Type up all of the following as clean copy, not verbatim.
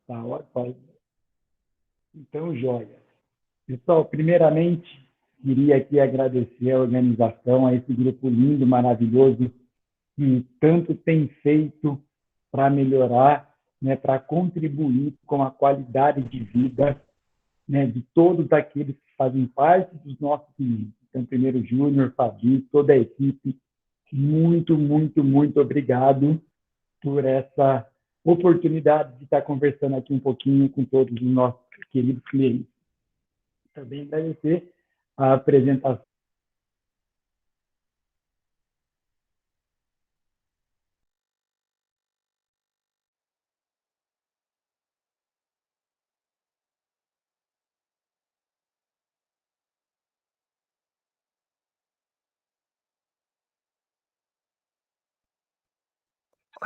Tá, ótimo. Então, joia. Pessoal, primeiramente, queria aqui agradecer a organização, a esse grupo lindo, maravilhoso, que tanto tem feito para melhorar, né, para contribuir com a qualidade de vida, né, de todos aqueles que fazem parte dos nossos clientes. Então, primeiro, Júnior, Fabi, toda a equipe, muito, muito, muito obrigado por essa oportunidade de estar conversando aqui um pouquinho com todos os nossos queridos clientes. Também agradecer a apresentação.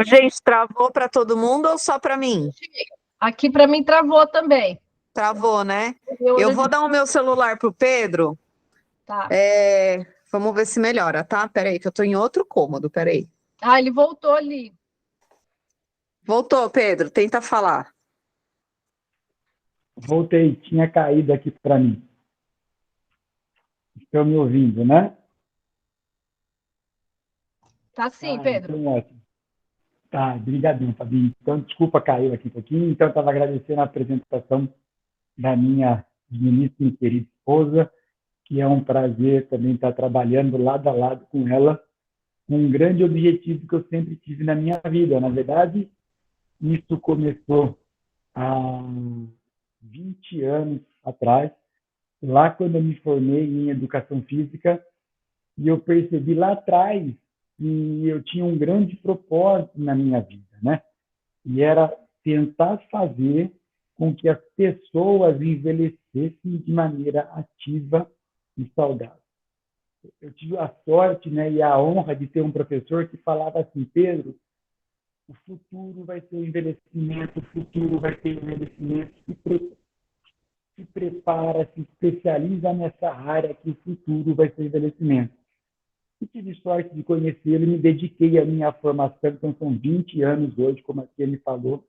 Gente, travou para todo mundo ou só para mim? Aqui para mim travou também. Travou, né? Eu vou dar o meu celular pro Pedro. Tá. Vamos ver se melhora, tá? Peraí, que eu tô em outro cômodo, peraí. Ah, ele voltou ali. Voltou, Pedro, tenta falar. Voltei, tinha caído aqui para mim. Estão me ouvindo, né? Tá sim, Pedro. Então, ótimo. Tá, brigadinho, Fabinho. Então, desculpa, caiu aqui um pouquinho. Então, eu estava agradecendo a apresentação da minha ministra e querida esposa, que é um prazer também estar trabalhando lado a lado com ela, com um grande objetivo que eu sempre tive na minha vida. Na verdade, isso começou há 20 anos atrás, lá quando eu me formei em educação física, e eu percebi lá atrás que eu tinha um grande propósito na minha vida, né? E era tentar fazer com que as pessoas envelhecessem de maneira ativa e saudável. Eu tive a sorte, né, e a honra de ter um professor que falava assim: Pedro, o futuro vai ser o envelhecimento, o futuro vai ser o envelhecimento, se prepara, se especializa nessa área que o futuro vai ser o envelhecimento. E tive sorte de conhecê-lo e me dediquei à minha formação, então são 20 anos hoje, como aqui ele falou.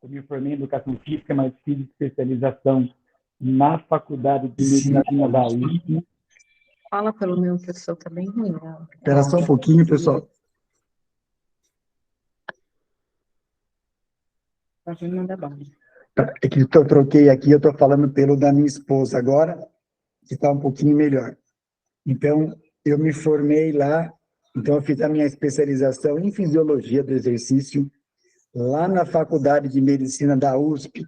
Eu me formei em educação física, mas fiz especialização na faculdade de medicina da USP. Fala pelo meu, que o seu tá bem ruim. Né? Espera só um pouquinho, pessoal. É que eu troquei aqui, eu estou falando pelo da minha esposa agora, que está um pouquinho melhor. Então, eu me formei lá, então eu fiz a minha especialização em fisiologia do exercício, lá na Faculdade de Medicina da USP,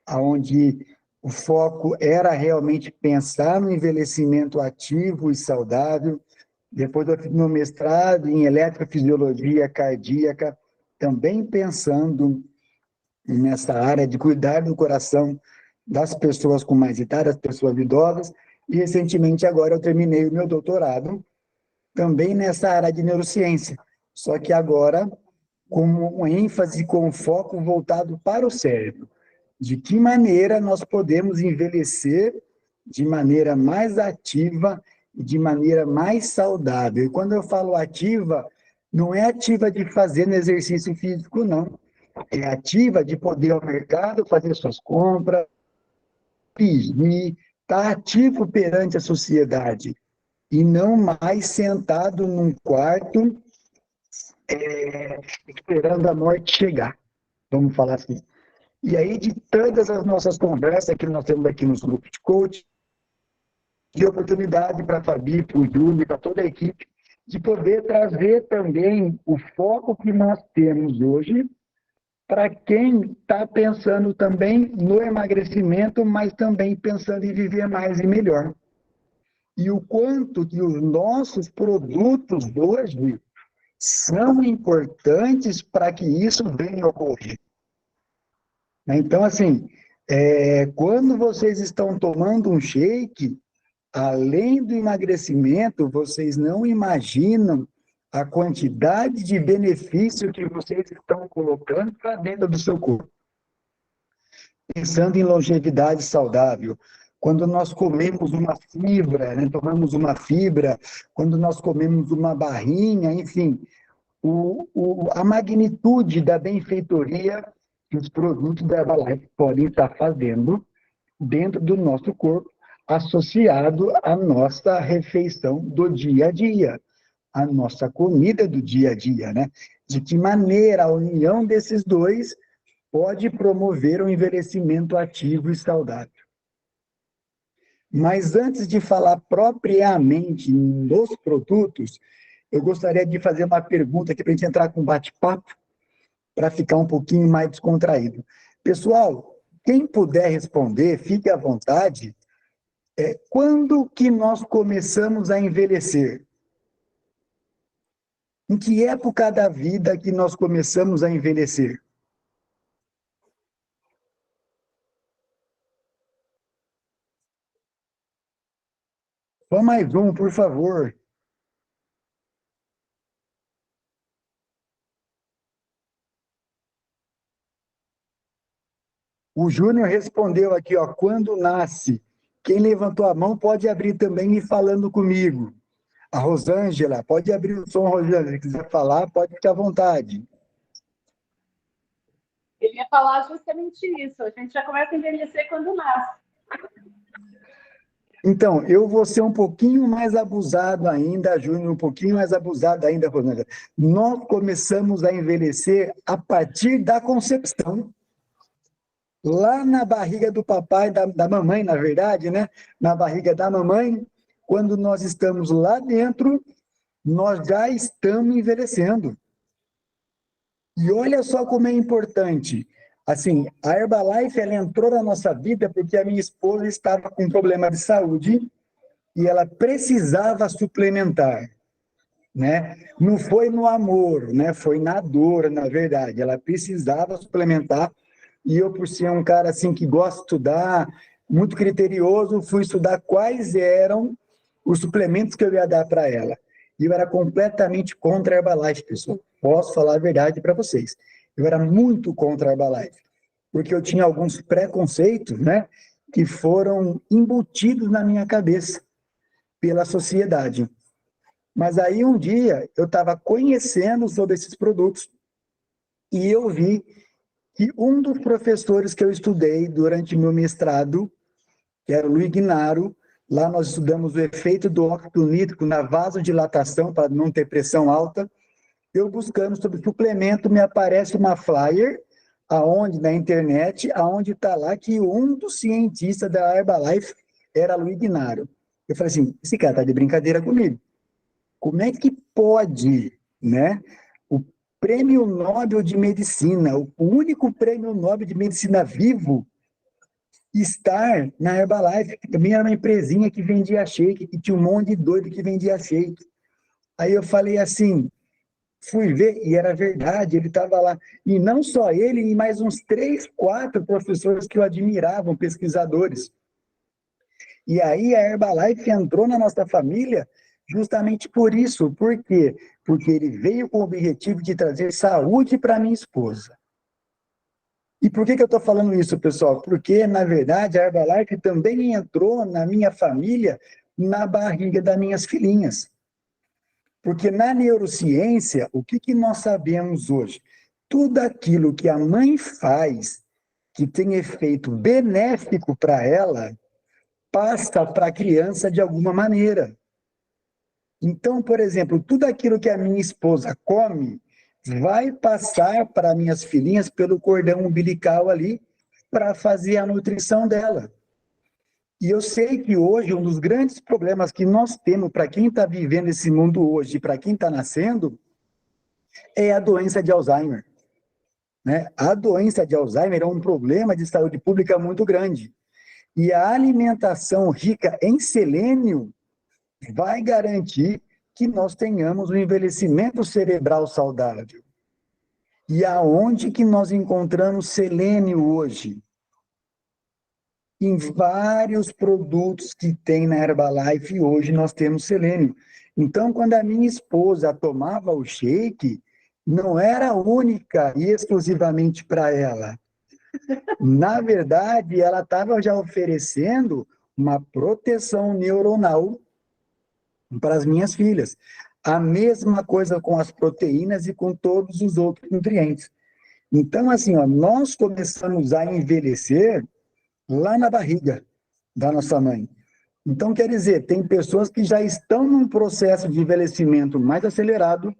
onde o foco era realmente pensar no envelhecimento ativo e saudável. Depois eu fiz meu mestrado em eletrofisiologia cardíaca, também pensando nessa área de cuidar do coração das pessoas com mais idade, das pessoas idosas, e recentemente agora eu terminei o meu doutorado também nessa área de neurociência, só que agora com um ênfase, com um foco voltado para o cérebro. De que maneira nós podemos envelhecer de maneira mais ativa e de maneira mais saudável. E quando eu falo ativa, não é ativa de fazer no exercício físico, não. É ativa de poder ir ao mercado, fazer suas compras, pedir, estar ativo perante a sociedade e não mais sentado num quarto esperando a morte chegar, vamos falar assim. E aí, de todas as nossas conversas que nós temos aqui nos grupos de coaching, de oportunidade para a Fabi, para o Júlio, para toda a equipe, de poder trazer também o foco que nós temos hoje para quem está pensando também no emagrecimento, mas também pensando em viver mais e melhor. E o quanto que os nossos produtos hoje são importantes para que isso venha a ocorrer. Então, assim, quando vocês estão tomando um shake, além do emagrecimento, vocês não imaginam a quantidade de benefício que vocês estão colocando para dentro do seu corpo. Pensando em longevidade saudável, quando nós comemos uma fibra, né, tomamos uma fibra, quando nós comemos uma barrinha, enfim, a magnitude da benfeitoria que os produtos da Herbalife podem estar fazendo dentro do nosso corpo, associado à nossa refeição do dia a dia, a nossa comida do dia a dia, né? De que maneira a união desses dois pode promover um envelhecimento ativo e saudável. Mas antes de falar propriamente nos produtos, eu gostaria de fazer uma pergunta aqui para a gente entrar com um bate-papo, para ficar um pouquinho mais descontraído. Pessoal, quem puder responder, fique à vontade. Quando que nós começamos a envelhecer? Em que época da vida que nós começamos a envelhecer? Só mais um, por favor. O Júnior respondeu aqui, ó, quando nasce. Quem levantou a mão pode abrir também e falando comigo. A Rosângela, pode abrir o som, Rosângela, se quiser falar, pode ficar à vontade. Ele ia falar justamente isso, a gente já começa a envelhecer quando nasce. Então, eu vou ser um pouquinho mais abusado ainda, Júnior, um pouquinho mais abusado ainda, Rosângela. Nós começamos a envelhecer a partir da concepção. Lá na barriga do papai, da mamãe, na verdade, né? Na barriga da mamãe, quando nós estamos lá dentro, nós já estamos envelhecendo. E olha só como é importante. Assim, a Herbalife, ela entrou na nossa vida porque a minha esposa estava com um problema de saúde e ela precisava suplementar, né? Não foi no amor, né? Foi na dor, na verdade. Ela precisava suplementar e eu, por ser um cara assim que gosta de estudar, muito criterioso, fui estudar quais eram os suplementos que eu ia dar para ela. E eu era completamente contra a Herbalife, pessoal. Posso falar a verdade para vocês. Eu era muito contra a Herbalife, porque eu tinha alguns preconceitos, né, que foram embutidos na minha cabeça pela sociedade. Mas aí um dia eu estava conhecendo sobre esses produtos e eu vi que um dos professores que eu estudei durante meu mestrado, que era o Luiz Guinaro, lá nós estudamos o efeito do óxido nítrico na vasodilatação para não ter pressão alta. Eu buscando sobre suplemento, me aparece uma flyer aonde na internet, aonde está lá que um dos cientistas da Herbalife era Luiz Guinaro. Eu falei assim, esse cara está de brincadeira comigo. Como é que pode, né? O Prêmio Nobel de Medicina, o único Prêmio Nobel de Medicina vivo, estar na Herbalife, que também era uma empresinha que vendia shake, que tinha um monte de doido que vendia shake. Aí eu falei assim, fui ver, e era verdade, ele estava lá. E não só ele, e mais uns 3, 4 professores que o admiravam, pesquisadores. E aí a Herbalife entrou na nossa família justamente por isso. Por quê? Porque ele veio com o objetivo de trazer saúde para minha esposa. E por que eu estou falando isso, pessoal? Porque, na verdade, a Herbalife também entrou na minha família, na barriga das minhas filhinhas. Porque na neurociência, o que nós sabemos hoje? Tudo aquilo que a mãe faz, que tem efeito benéfico para ela, passa para a criança de alguma maneira. Então, por exemplo, tudo aquilo que a minha esposa come vai passar para minhas filhinhas pelo cordão umbilical ali para fazer a nutrição dela. E eu sei que hoje um dos grandes problemas que nós temos para quem está vivendo esse mundo hoje, para quem está nascendo, é a doença de Alzheimer. Né? A doença de Alzheimer é um problema de saúde pública muito grande. E a alimentação rica em selênio vai garantir que nós tenhamos um envelhecimento cerebral saudável. E aonde que nós encontramos selênio hoje? Em vários produtos que tem na Herbalife, hoje nós temos selênio. Então, quando a minha esposa tomava o shake, não era única e exclusivamente para ela. Na verdade, ela estava já oferecendo uma proteção neuronal para as minhas filhas. A mesma coisa com as proteínas e com todos os outros nutrientes. Então, assim, ó, nós começamos a envelhecer lá na barriga da nossa mãe. Então, quer dizer, tem pessoas que já estão num processo de envelhecimento mais acelerado,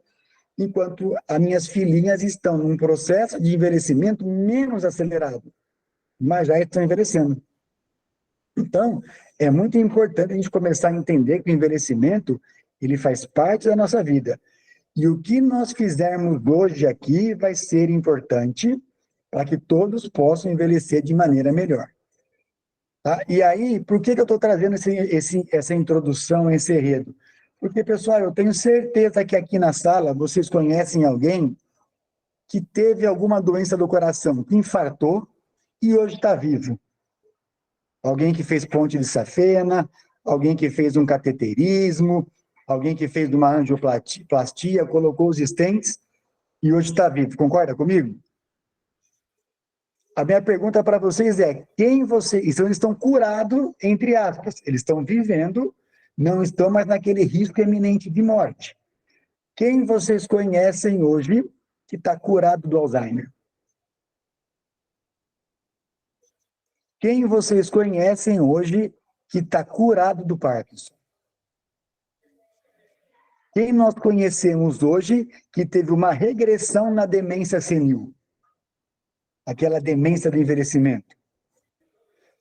enquanto as minhas filhinhas estão num processo de envelhecimento menos acelerado, mas já estão envelhecendo. Então, é muito importante a gente começar a entender que o envelhecimento, ele faz parte da nossa vida. E o que nós fizermos hoje aqui vai ser importante para que todos possam envelhecer de maneira melhor. Tá? E aí, por que eu estou trazendo essa introdução, esse enredo? Porque, pessoal, eu tenho certeza que aqui na sala vocês conhecem alguém que teve alguma doença do coração, que infartou e hoje está vivo. Alguém que fez ponte de safena, alguém que fez um cateterismo, alguém que fez uma angioplastia, colocou os stents e hoje está vivo. Concorda comigo? A minha pergunta para vocês é, quem vocês... Então, eles estão curados, entre aspas. Eles estão vivendo, não estão mais naquele risco eminente de morte. Quem vocês conhecem hoje que está curado do Alzheimer? Quem vocês conhecem hoje que está curado do Parkinson? Quem nós conhecemos hoje que teve uma regressão na demência senil? Aquela demência do envelhecimento.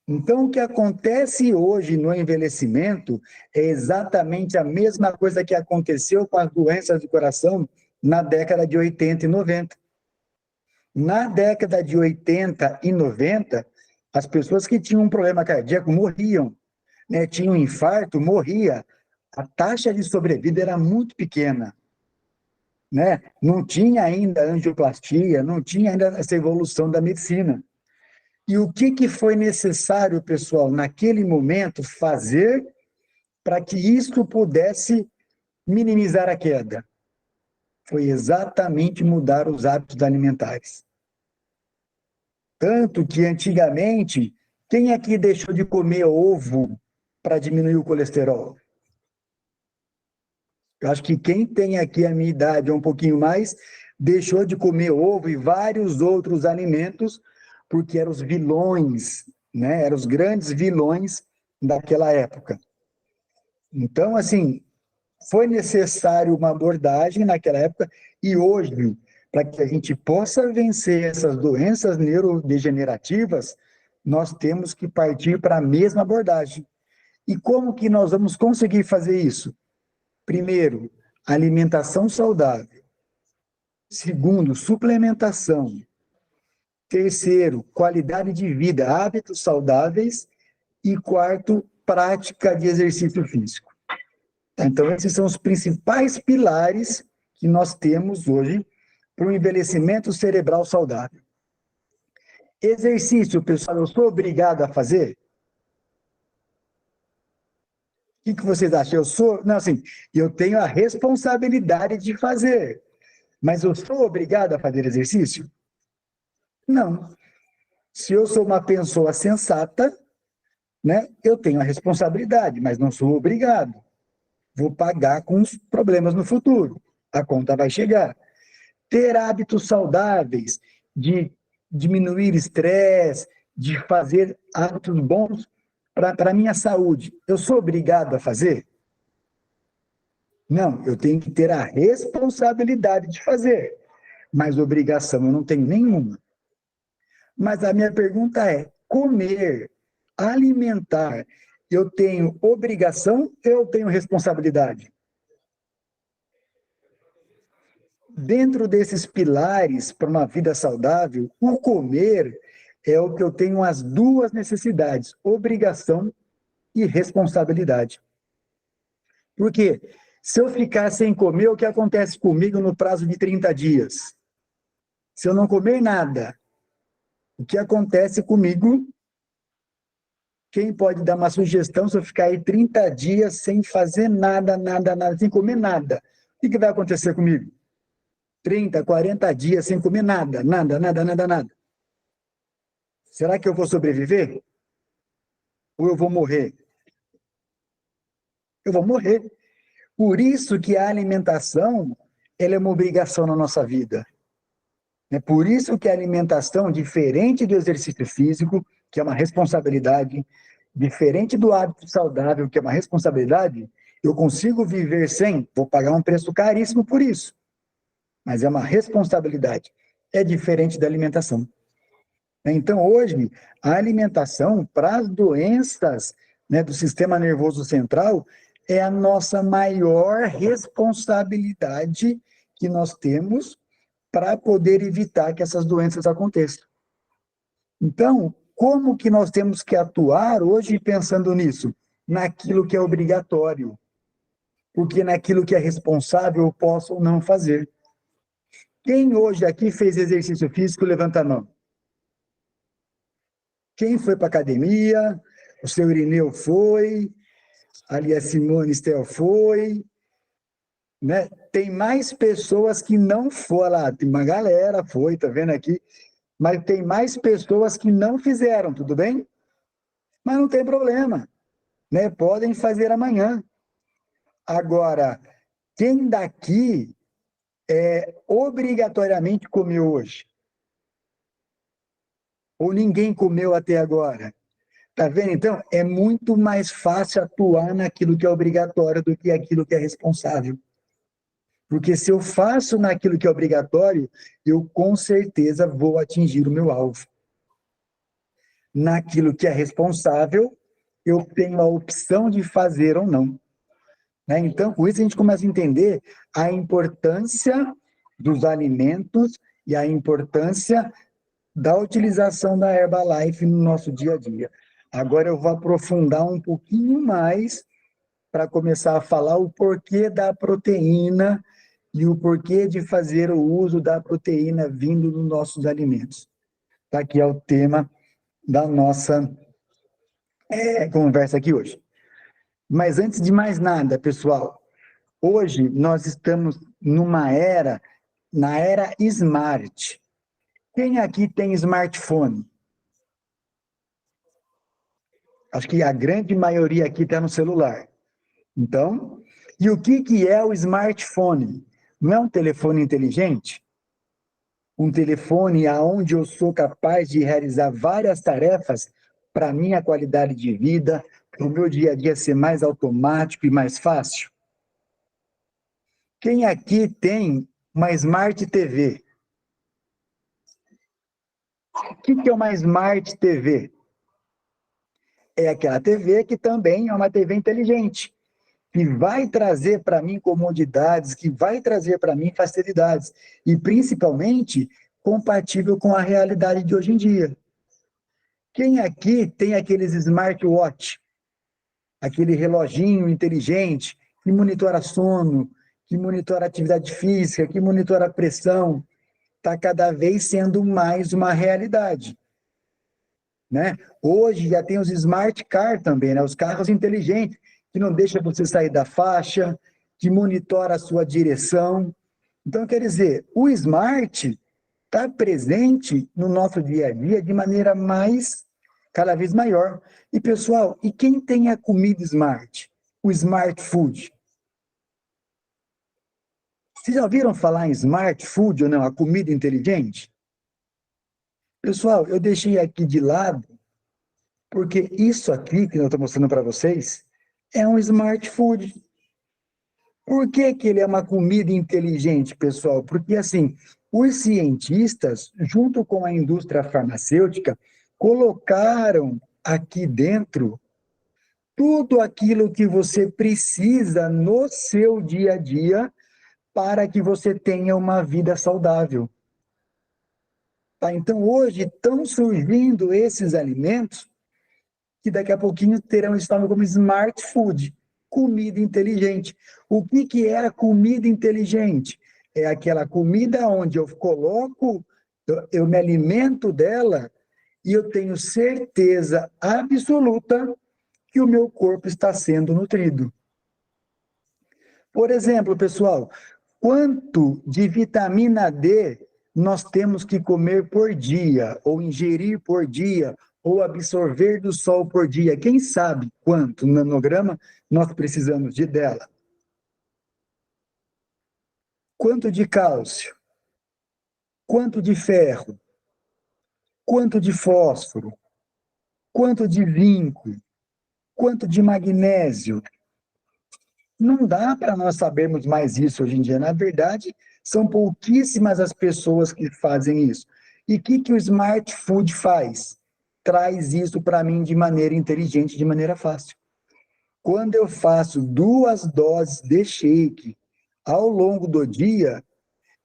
Então, o que acontece hoje no envelhecimento é exatamente a mesma coisa que aconteceu com as doenças do coração na década de 80 e 90. Na década de 80 e 90, as pessoas que tinham um problema cardíaco morriam, né? Tinham um infarto, morria. A taxa de sobrevida era muito pequena, né? Não tinha ainda angioplastia, não tinha ainda essa evolução da medicina. E o que foi necessário, pessoal, naquele momento, fazer para que isso pudesse minimizar a queda? Foi exatamente mudar os hábitos alimentares. Tanto que, antigamente, quem aqui deixou de comer ovo para diminuir o colesterol? Eu acho que quem tem aqui a minha idade, ou um pouquinho mais, deixou de comer ovo e vários outros alimentos, porque eram os vilões, né? Eram os grandes vilões daquela época. Então, assim, foi necessário uma abordagem naquela época, e hoje, para que a gente possa vencer essas doenças neurodegenerativas, nós temos que partir para a mesma abordagem. E como que nós vamos conseguir fazer isso? Primeiro, alimentação saudável. Segundo, suplementação. Terceiro, qualidade de vida, hábitos saudáveis. E quarto, prática de exercício físico. Então, esses são os principais pilares que nós temos hoje para o envelhecimento cerebral saudável. Exercício, pessoal, eu sou obrigado a fazer? O que vocês acham? Eu sou... Não, assim, eu tenho a responsabilidade de fazer, mas eu sou obrigado a fazer exercício? Não. Se eu sou uma pessoa sensata, né, eu tenho a responsabilidade, mas não sou obrigado. Vou pagar com os problemas no futuro. A conta vai chegar. Ter hábitos saudáveis, de diminuir estresse, de fazer hábitos bons para a minha saúde, eu sou obrigado a fazer? Não, eu tenho que ter a responsabilidade de fazer, mas obrigação eu não tenho nenhuma. Mas a minha pergunta é, comer, alimentar, eu tenho obrigação ou eu tenho responsabilidade? Dentro desses pilares para uma vida saudável, o comer é o que eu tenho as duas necessidades, obrigação e responsabilidade. Por quê? Se eu ficar sem comer, o que acontece comigo no prazo de 30 dias? Se eu não comer nada, o que acontece comigo? Quem pode dar uma sugestão se eu ficar aí 30 dias sem fazer nada, sem comer nada? O que vai acontecer comigo? 30, 40 dias sem comer nada. Será que eu vou sobreviver? Ou eu vou morrer? Eu vou morrer. Por isso que a alimentação, ela é uma obrigação na nossa vida. É por isso que a alimentação, diferente do exercício físico, que é uma responsabilidade, diferente do hábito saudável, que é uma responsabilidade, eu consigo viver sem, vou pagar um preço caríssimo por isso, mas é uma responsabilidade. É diferente da alimentação. Então, hoje, a alimentação para as doenças, né, do sistema nervoso central é a nossa maior responsabilidade que nós temos para poder evitar que essas doenças aconteçam. Então, como que nós temos que atuar hoje pensando nisso? Naquilo que é obrigatório. Porque naquilo que é responsável eu posso ou não fazer. Quem hoje aqui fez exercício físico, levanta a mão. Quem foi para a academia? O seu Irineu foi, ali a Simone Stel foi, né? Tem mais pessoas que não foram lá, tem uma galera foi, tá vendo aqui? Mas tem mais pessoas que não fizeram, tudo bem? Mas não tem problema, né? Podem fazer amanhã. Agora, quem daqui obrigatoriamente comeu hoje? Ou ninguém comeu até agora? Tá vendo? Então, é muito mais fácil atuar naquilo que é obrigatório do que aquilo que é responsável. Porque se eu faço naquilo que é obrigatório, eu com certeza vou atingir o meu alvo. Naquilo que é responsável, eu tenho a opção de fazer ou não. Né? Então, com isso a gente começa a entender a importância dos alimentos e a importância da utilização da Herbalife no nosso dia a dia. Agora eu vou aprofundar um pouquinho mais para começar a falar o porquê da proteína e o porquê de fazer o uso da proteína vindo dos nossos alimentos. Tá? Que é o tema da nossa conversa aqui hoje. Mas antes de mais nada, pessoal, hoje nós estamos na era Smart. Quem aqui tem smartphone? Acho que a grande maioria aqui está no celular. Então, e o que é o smartphone? Não é um telefone inteligente? Um telefone onde eu sou capaz de realizar várias tarefas para a minha qualidade de vida, para o meu dia a dia ser mais automático e mais fácil? Quem aqui tem uma Smart TV? O que é uma Smart TV? É aquela TV que também é uma TV inteligente, que vai trazer para mim comodidades, que vai trazer para mim facilidades, e principalmente compatível com a realidade de hoje em dia. Quem aqui tem aqueles smartwatch, aquele reloginho inteligente, que monitora sono, que monitora atividade física, que monitora a pressão, está cada vez sendo mais uma realidade. Né? Hoje já tem os smart car também, né? Os carros inteligentes, que não deixam você sair da faixa, que monitora a sua direção. Então, quer dizer, o smart está presente no nosso dia a dia de maneira cada vez maior. E, pessoal, e quem tem a comida smart? O smart food. Vocês já ouviram falar em smart food ou não? A comida inteligente? Pessoal, eu deixei aqui de lado, porque isso aqui que eu estou mostrando para vocês é um smart food. Por que ele é uma comida inteligente, pessoal? Porque, assim, os cientistas, junto com a indústria farmacêutica, colocaram aqui dentro tudo aquilo que você precisa no seu dia a dia para que você tenha uma vida saudável. Tá? Então, hoje estão surgindo esses alimentos que daqui a pouquinho terão estado como smart food, comida inteligente. O que é a comida inteligente? É aquela comida onde eu coloco, eu me alimento dela e eu tenho certeza absoluta que o meu corpo está sendo nutrido. Por exemplo, pessoal, quanto de vitamina D nós temos que comer por dia, ou ingerir por dia, ou absorver do sol por dia? Quem sabe quanto nanograma nós precisamos dela? Quanto de cálcio? quanto de ferro, quanto de fósforo, quanto de zinco, quanto de magnésio. Não dá para nós sabermos mais isso hoje em dia. Na verdade, são pouquíssimas as pessoas que fazem isso. E o que o Smart Food faz? Traz isso para mim de maneira inteligente, de maneira fácil. Quando eu faço 2 doses de shake ao longo do dia,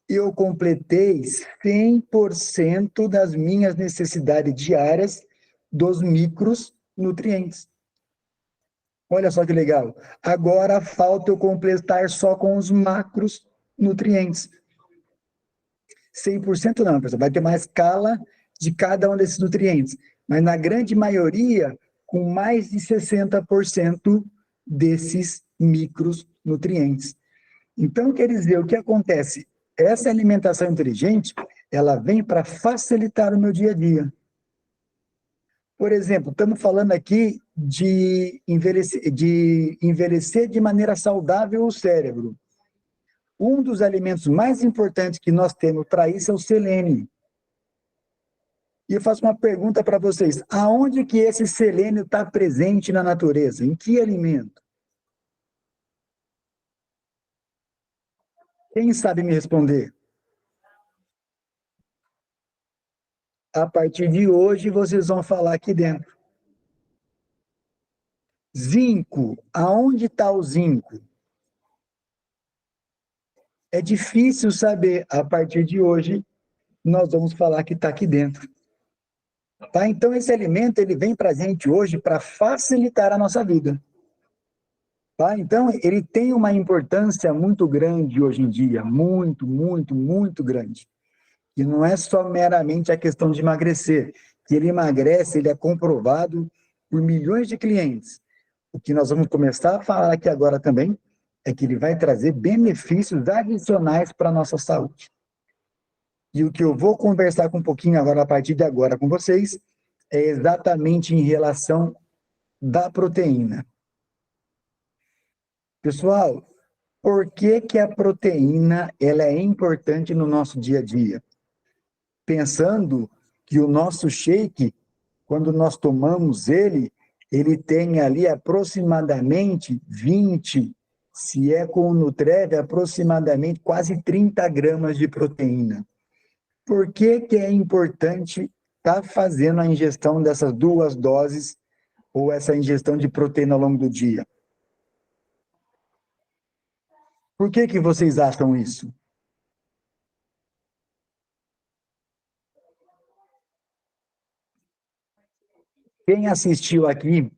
eu completei 100% das minhas necessidades diárias dos micronutrientes. Olha só que legal. Agora falta eu completar só com os macronutrientes. 100% não, pessoal. Vai ter uma escala de cada um desses nutrientes. Mas na grande maioria, com mais de 60% desses micronutrientes. Então, quer dizer, o que acontece? Essa alimentação inteligente, ela vem para facilitar o meu dia a dia. Por exemplo, estamos falando aqui de envelhecer de maneira saudável o cérebro. Um dos alimentos mais importantes que nós temos para isso é o selênio. E eu faço uma pergunta para vocês. Aonde que esse selênio está presente na natureza? Em que alimento? Quem sabe me responder? A partir de hoje, vocês vão falar aqui dentro. Zinco. Aonde está o zinco? É difícil saber. A partir de hoje, nós vamos falar que está aqui dentro. Tá? Então, esse alimento ele vem para a gente hoje para facilitar a nossa vida. Tá? Então, ele tem uma importância muito grande hoje em dia. Muito, muito, muito grande. E não é só meramente a questão de emagrecer. Que ele emagrece, ele é comprovado por milhões de clientes. O que nós vamos começar a falar aqui agora também é que ele vai trazer benefícios adicionais para a nossa saúde. E o que eu vou conversar com um pouquinho agora, a partir de agora com vocês, é exatamente em relação da proteína. Pessoal, por que que a proteína ela é importante no nosso dia a dia? Pensando que o nosso shake, quando nós tomamos ele tem ali aproximadamente 20, se é com o Nutrev, aproximadamente quase 30 gramas de proteína. Por que que é importante estar fazendo a ingestão dessas 2 doses ou essa ingestão de proteína ao longo do dia? Por que que vocês acham isso? Quem assistiu aqui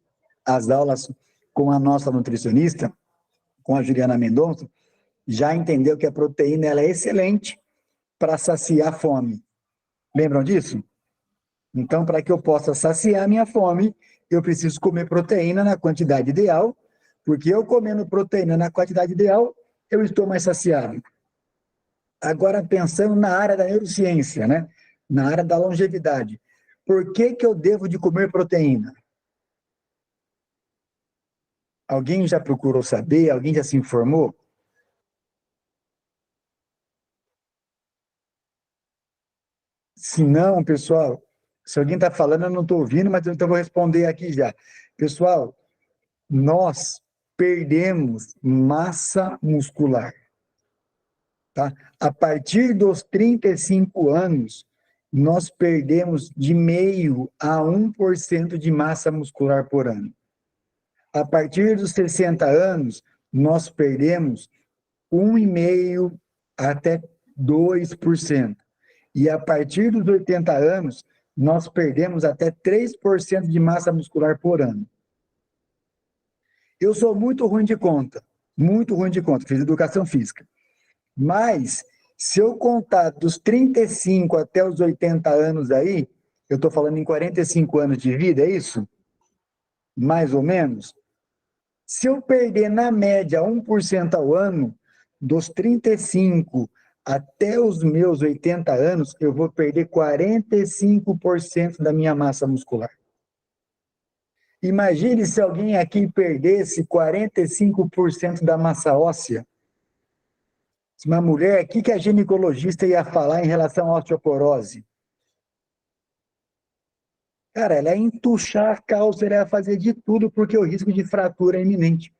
às aulas com a nossa nutricionista, com a Juliana Mendonça, já entendeu que a proteína ela é excelente para saciar a fome. Lembram disso? Então, para que eu possa saciar a minha fome, eu preciso comer proteína na quantidade ideal, porque eu comendo proteína na quantidade ideal, eu estou mais saciado. Agora, pensando na área da neurociência, né? Na área da longevidade. Por que que eu devo de comer proteína? Alguém já procurou saber? Alguém já se informou? Se não, pessoal, se alguém está falando, eu não estou ouvindo, mas então eu vou responder aqui já. Pessoal, nós perdemos massa muscular. Tá? A partir dos 35 anos, nós perdemos de 0,5% a 1% de massa muscular por ano. A partir dos 60 anos, nós perdemos 1,5% até 2%. E a partir dos 80 anos, nós perdemos até 3% de massa muscular por ano. Eu sou muito ruim de conta, fiz educação física. Mas, se eu contar dos 35 até os 80 anos aí, eu estou falando em 45 anos de vida, é isso? Mais ou menos? Se eu perder, na média, 1% ao ano, dos 35 até os meus 80 anos, eu vou perder 45% da minha massa muscular. Imagine se alguém aqui perdesse 45% da massa óssea. Uma mulher, o que a ginecologista ia falar em relação à osteoporose? Cara, ela ia entuchar a calça, ela ia fazer de tudo, porque o risco de fratura é iminente.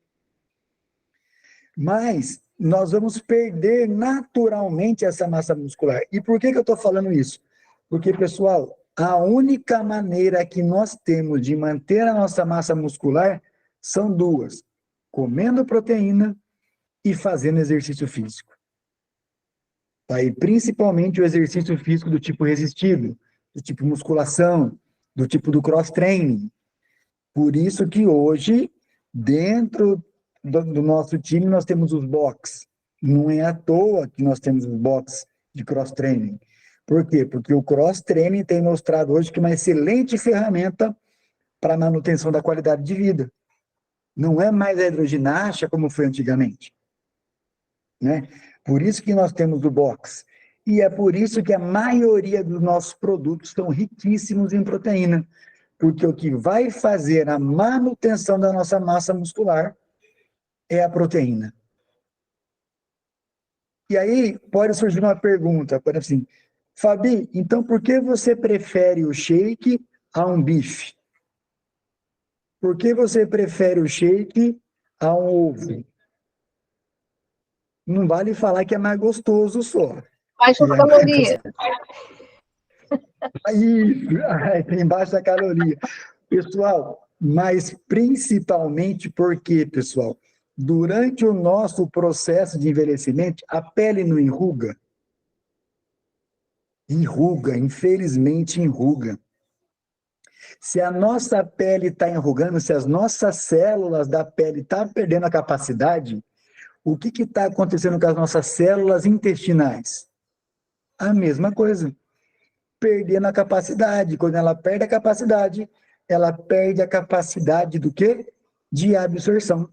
Mas nós vamos perder naturalmente essa massa muscular. E por que eu estou falando isso? Porque, pessoal, a única maneira que nós temos de manter a nossa massa muscular são duas: comendo proteína e fazendo exercício físico. Tá? E principalmente o exercício físico do tipo resistido, do tipo musculação, do tipo do cross-training. Por isso que hoje, dentro do nosso time, nós temos os box. Não é à toa que nós temos os box de cross-training. Por quê? Porque o cross-training tem mostrado hoje que é uma excelente ferramenta para a manutenção da qualidade de vida. Não é mais a hidroginástica como foi antigamente. Né? Por isso que nós temos o box. E é por isso que a maioria dos nossos produtos são riquíssimos em proteína. Porque o que vai fazer a manutenção da nossa massa muscular é a proteína. E aí pode surgir uma pergunta, por exemplo assim, Fabi, então por que você prefere o shake a um bife? Por que você prefere o shake a um ovo? Não vale falar que é mais gostoso só. Baixa caloria. Aí, tem baixa caloria. Pessoal, mas principalmente porque, pessoal, durante o nosso processo de envelhecimento, a pele não enruga? Enruga, infelizmente enruga. Se a nossa pele está enrugando, se as nossas células da pele estão perdendo a capacidade, o que está acontecendo com as nossas células intestinais? A mesma coisa. Perdendo a capacidade. Quando ela perde a capacidade, ela perde a capacidade do quê? De absorção.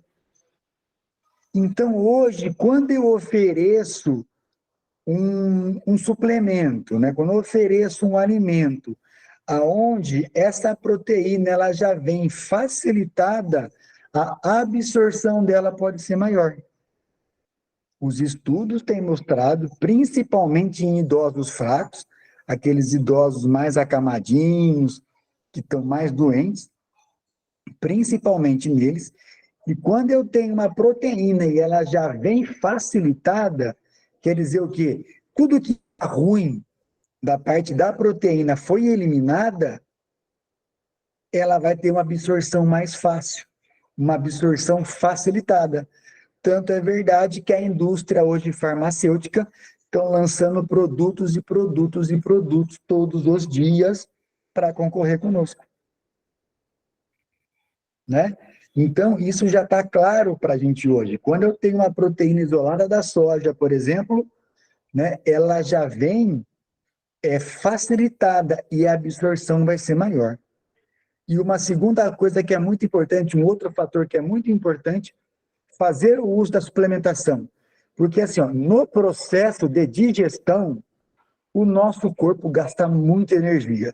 Então, hoje, quando eu ofereço um suplemento, né? Quando eu ofereço um alimento, aonde essa proteína ela já vem facilitada, a absorção dela pode ser maior. Os estudos têm mostrado, principalmente em idosos fracos, aqueles idosos mais acamadinhos, que estão mais doentes, principalmente neles, e quando eu tenho uma proteína e ela já vem facilitada, quer dizer o quê? Tudo que está ruim da parte da proteína foi eliminada, ela vai ter uma absorção mais fácil, uma absorção facilitada. Tanto é verdade que a indústria hoje farmacêutica estão lançando produtos e produtos e produtos todos os dias para concorrer conosco. Né? Então, isso já está claro para a gente hoje. Quando eu tenho uma proteína isolada da soja, por exemplo, né, ela já vem facilitada e a absorção vai ser maior. E uma segunda coisa que é muito importante, um outro fator que é muito importante, fazer o uso da suplementação. Porque, assim, ó, no processo de digestão, o nosso corpo gasta muita energia.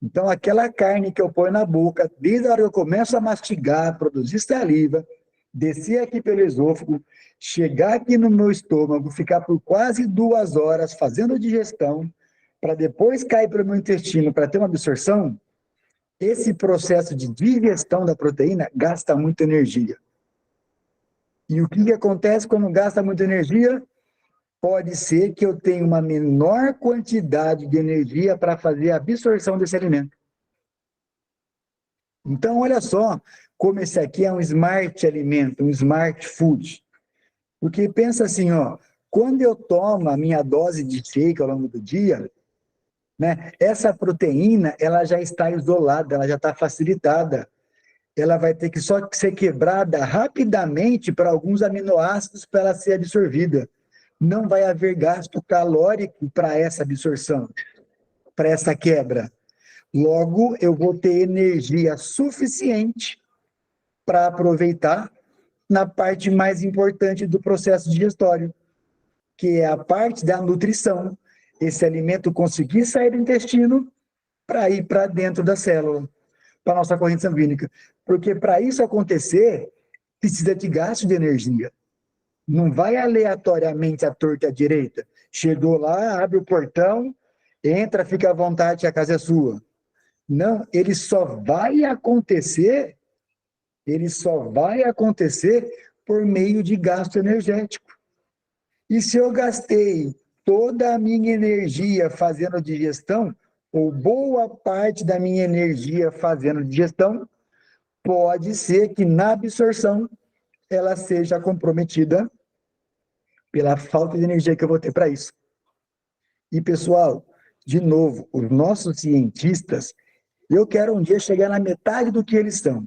Então, aquela carne que eu ponho na boca, desde a hora que eu começo a mastigar, produzir saliva, descer aqui pelo esôfago, chegar aqui no meu estômago, ficar por quase 2 horas fazendo digestão, para depois cair para o meu intestino para ter uma absorção, esse processo de digestão da proteína gasta muita energia. E o que acontece quando gasta muita energia? Pode ser que eu tenha uma menor quantidade de energia para fazer a absorção desse alimento. Então, olha só como esse aqui é um smart alimento, um smart food. Porque pensa assim, ó, quando eu tomo a minha dose de shake ao longo do dia, né, essa proteína ela já está isolada, ela já está facilitada. Ela vai ter que só ser quebrada rapidamente para alguns aminoácidos para ela ser absorvida. Não vai haver gasto calórico para essa absorção, para essa quebra. Logo, eu vou ter energia suficiente para aproveitar na parte mais importante do processo digestório, que é a parte da nutrição. Esse alimento conseguir sair do intestino para ir para dentro da célula, para a nossa corrente sanguínea. Porque para isso acontecer, precisa de gasto de energia. Não vai aleatoriamente à torta e à direita. Chegou lá, abre o portão, entra, fica à vontade, a casa é sua. Não, ele só vai acontecer por meio de gasto energético. E se eu gastei toda a minha energia fazendo digestão, ou boa parte da minha energia fazendo digestão, pode ser que na absorção ela seja comprometida pela falta de energia que eu vou ter para isso. E, pessoal, de novo, os nossos cientistas, eu quero um dia chegar na metade do que eles são,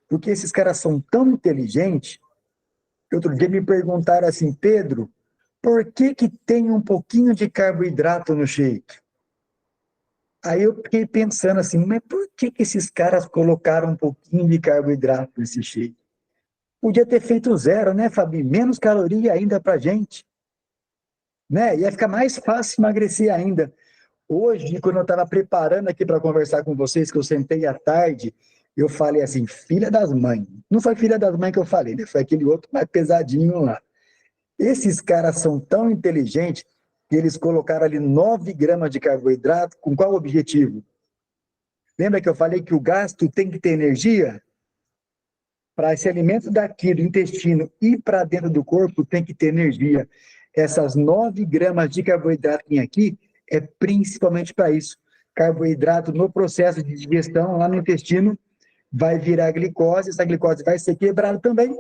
porque esses caras são tão inteligentes, que outro dia me perguntaram assim, Pedro, por que que tem um pouquinho de carboidrato no shake? Aí eu fiquei pensando assim, mas por que que esses caras colocaram um pouquinho de carboidrato nesse shake? Podia ter feito zero, né, Fabi? Menos caloria ainda pra gente. Né? Ia ficar mais fácil emagrecer ainda. Hoje, quando eu estava preparando aqui para conversar com vocês, que eu sentei à tarde, eu falei assim, filha das mães. Não foi filha das mães que eu falei, né? Foi aquele outro mais pesadinho lá. Esses caras são tão inteligentes que eles colocaram ali 9 gramas de carboidrato, com qual objetivo? Lembra que eu falei que o gasto tem que ter energia? Para esse alimento daqui do intestino ir para dentro do corpo, tem que ter energia. Essas 9 gramas de carboidrato que tem aqui é principalmente para isso. Carboidrato no processo de digestão, lá no intestino, vai virar glicose, essa glicose vai ser quebrada também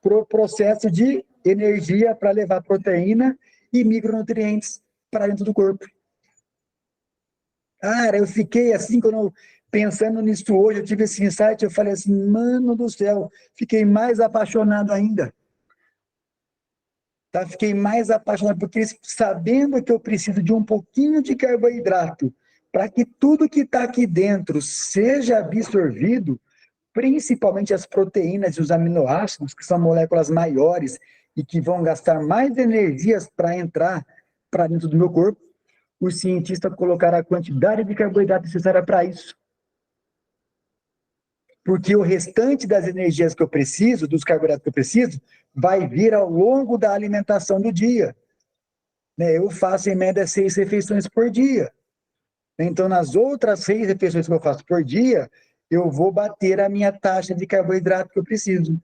para o processo de energia para levar proteína e micronutrientes para dentro do corpo. Cara, eu fiquei assim, quando eu, pensando nisso hoje, eu tive esse insight, eu falei assim, mano do céu, fiquei mais apaixonado ainda. Tá? Fiquei mais apaixonado, porque sabendo que eu preciso de um pouquinho de carboidrato para que tudo que está aqui dentro seja absorvido, principalmente as proteínas e os aminoácidos, que são moléculas maiores e que vão gastar mais energias para entrar para dentro do meu corpo, os cientistas colocaram a quantidade de carboidrato necessária para isso. Porque o restante das energias que eu preciso, dos carboidratos que eu preciso, vai vir ao longo da alimentação do dia. Eu faço, em média, 6 refeições por dia. Então, nas outras 6 refeições que eu faço por dia, eu vou bater a minha taxa de carboidrato que eu preciso.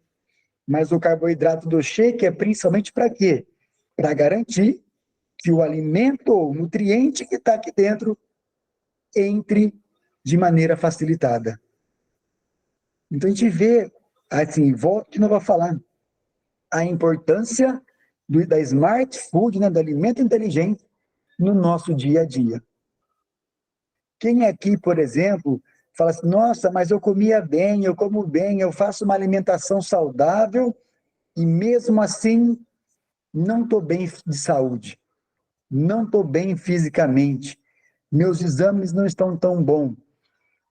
Mas o carboidrato do shake é principalmente para quê? Para garantir que o alimento ou o nutriente que está aqui dentro entre de maneira facilitada. Então, a gente vê, assim, volto de novo a falar, a importância da smart food, né, do alimento inteligente, no nosso dia a dia. Quem aqui, por exemplo, fala assim, nossa, mas eu comia bem, eu como bem, eu faço uma alimentação saudável e mesmo assim não estou bem de saúde, não estou bem fisicamente, meus exames não estão tão bons,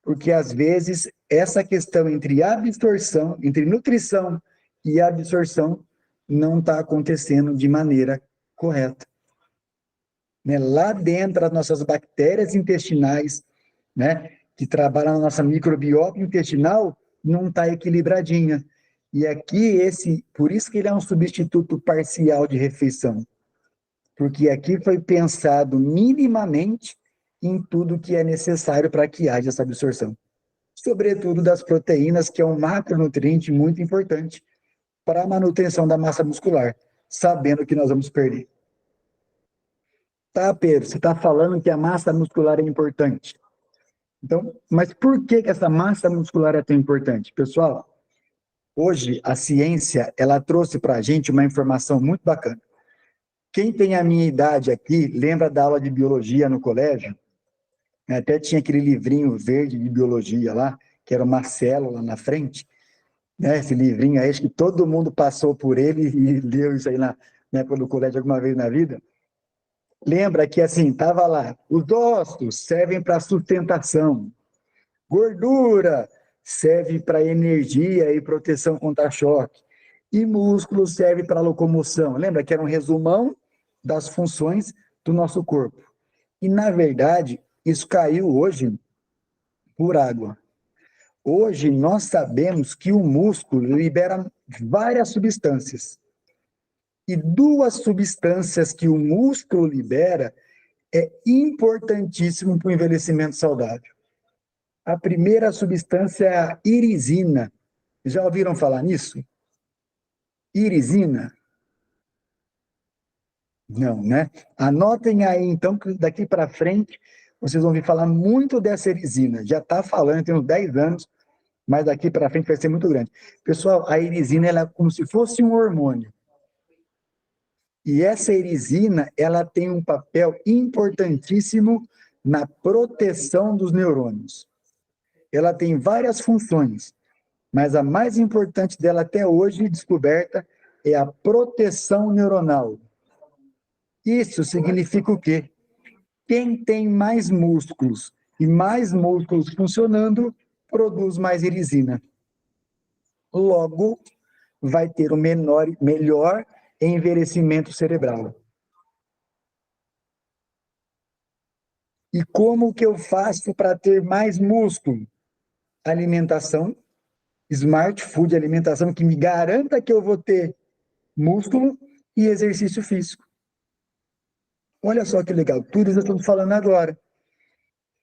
porque às vezes essa questão entre absorção, entre nutrição e absorção não está acontecendo de maneira correta. Né? Lá dentro, as nossas bactérias intestinais, né, que trabalham na nossa microbiota intestinal, não está equilibradinha. E aqui, por isso que ele é um substituto parcial de refeição. Porque aqui foi pensado minimamente em tudo que é necessário para que haja essa absorção. Sobretudo das proteínas, que é um macronutriente muito importante para a manutenção da massa muscular, sabendo que nós vamos perder. Tá, Pedro, você está falando que a massa muscular é importante. Então, mas por que essa massa muscular é tão importante? Pessoal, hoje a ciência, ela trouxe para a gente uma informação muito bacana. Quem tem a minha idade aqui, lembra da aula de biologia no colégio? Até tinha aquele livrinho verde de biologia lá, que era uma célula na frente. Né? Esse livrinho aí, acho que todo mundo passou por ele e leu isso aí na época do colégio alguma vez na vida. Lembra que assim, estava lá, os ossos servem para sustentação, gordura serve para energia e proteção contra choque, e músculo serve para locomoção. Lembra que era um resumão das funções do nosso corpo. E, na verdade, isso caiu hoje por água. Hoje, nós sabemos que o músculo libera várias substâncias. E duas substâncias que o músculo libera é importantíssimo para o envelhecimento saudável. A primeira substância é a irisina. Já ouviram falar nisso? Irisina? Não, né? Anotem aí, então, que daqui para frente vocês vão ouvir falar muito dessa irisina. Já está falando, tem uns 10 anos, mas daqui para frente vai ser muito grande. Pessoal, a irisina ela é como se fosse um hormônio. E essa irisina, ela tem um papel importantíssimo na proteção dos neurônios. Ela tem várias funções, mas a mais importante dela até hoje, descoberta, é a proteção neuronal. Isso significa o quê? Quem tem mais músculos e mais músculos funcionando, produz mais irisina. Logo, vai ter um melhor envelhecimento cerebral. E como que eu faço para ter mais músculo? Alimentação, smart food, alimentação que me garanta que eu vou ter músculo e exercício físico. Olha só que legal, tudo isso eu estou falando agora.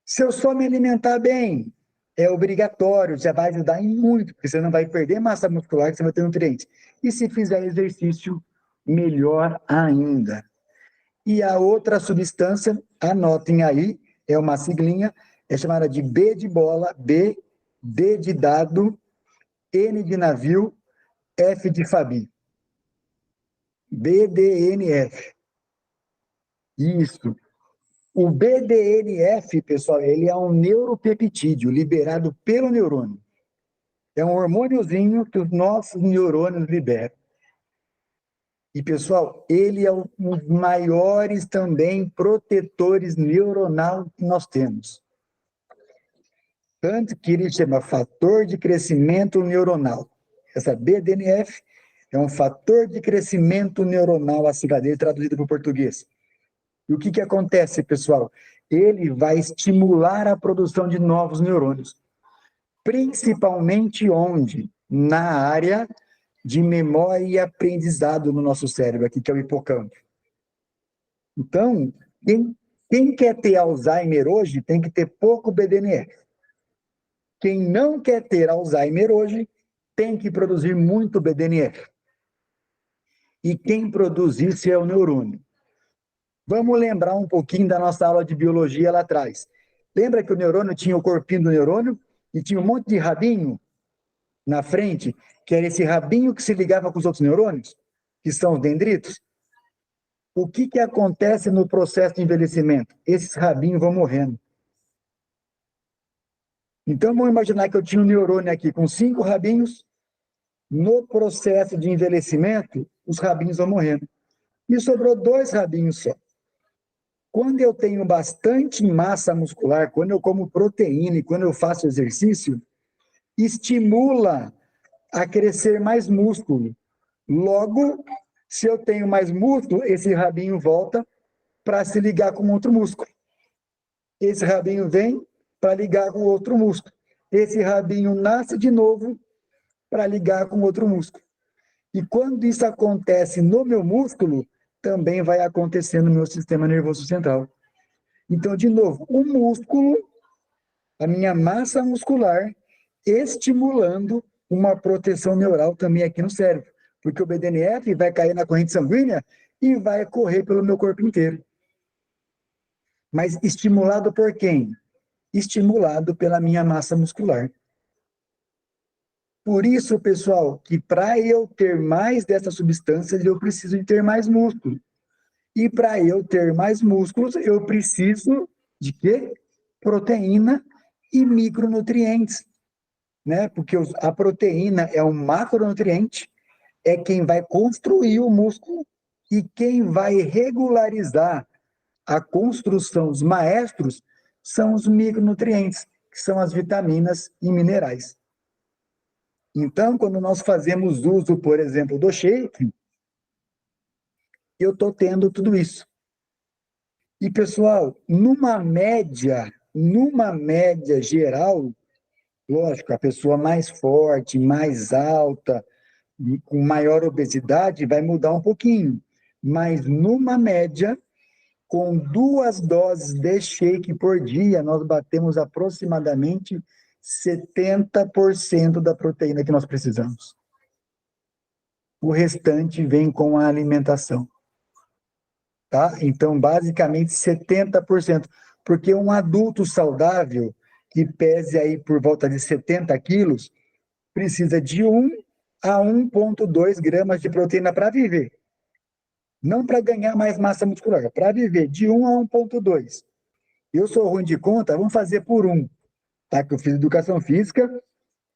Se eu só me alimentar bem, é obrigatório, já vai ajudar em muito, porque você não vai perder massa muscular, você vai ter nutrientes. E se fizer exercício, melhor ainda. E a outra substância, anotem aí, é uma siglinha, é chamada de B de bola, B, D de dado, N de navio, F de Fabi. BDNF. Isso. O BDNF, pessoal, ele é um neuropeptídeo liberado pelo neurônio. É um hormôniozinho que os nossos neurônios liberam. E, pessoal, ele é um dos maiores também protetores neuronais que nós temos. Tanto que ele chama fator de crescimento neuronal. Essa BDNF é um fator de crescimento neuronal, a sigla dele traduzida para o português. E o que acontece, pessoal? Ele vai estimular a produção de novos neurônios. Principalmente onde? Na área de memória e aprendizado no nosso cérebro, aqui que é o hipocampo. Então, quem quer ter Alzheimer hoje tem que ter pouco BDNF. Quem não quer ter Alzheimer hoje tem que produzir muito BDNF. E quem produz isso é o neurônio. Vamos lembrar um pouquinho da nossa aula de biologia lá atrás. Lembra que o neurônio tinha o corpinho do neurônio e tinha um monte de rabinho na frente, que era esse rabinho que se ligava com os outros neurônios, que são os dendritos? O que acontece no processo de envelhecimento? Esses rabinhos vão morrendo. Então, vamos imaginar que eu tinha um neurônio aqui com 5 rabinhos. No processo de envelhecimento, os rabinhos vão morrendo. E sobrou 2 rabinhos só. Quando eu tenho bastante massa muscular, quando eu como proteína e quando eu faço exercício, estimula a crescer mais músculo. Logo, se eu tenho mais músculo, esse rabinho volta para se ligar com outro músculo. Esse rabinho vem para ligar com outro músculo. Esse rabinho nasce de novo para ligar com outro músculo. E quando isso acontece no meu músculo, também vai acontecer no meu sistema nervoso central. Então, de novo, o músculo, a minha massa muscular, estimulando uma proteção neural também aqui no cérebro. Porque o BDNF vai cair na corrente sanguínea e vai correr pelo meu corpo inteiro. Mas estimulado por quem? Estimulado pela minha massa muscular. Por isso, pessoal, que para eu ter mais dessas substâncias, eu preciso de ter mais músculo. E para eu ter mais músculos, eu preciso de quê? Proteína e micronutrientes. Né? Porque a proteína é um macronutriente, é quem vai construir o músculo e quem vai regularizar a construção, os maestros, são os micronutrientes, que são as vitaminas e minerais. Então, quando nós fazemos uso, por exemplo, do shake, eu estou tendo tudo isso. E, pessoal, numa média geral, lógico, a pessoa mais forte, mais alta, com maior obesidade vai mudar um pouquinho, mas numa média, com 2 doses de shake por dia, nós batemos aproximadamente 70% da proteína que nós precisamos. O restante vem com a alimentação. Tá? Então, basicamente, 70%. Porque um adulto saudável, que pese aí por volta de 70 quilos, precisa de 1 a 1,2 gramas de proteína para viver. Não para ganhar mais massa muscular, para viver, de 1 a 1,2. Eu sou ruim de conta, vamos fazer por 1. Tá? Que eu fiz educação física,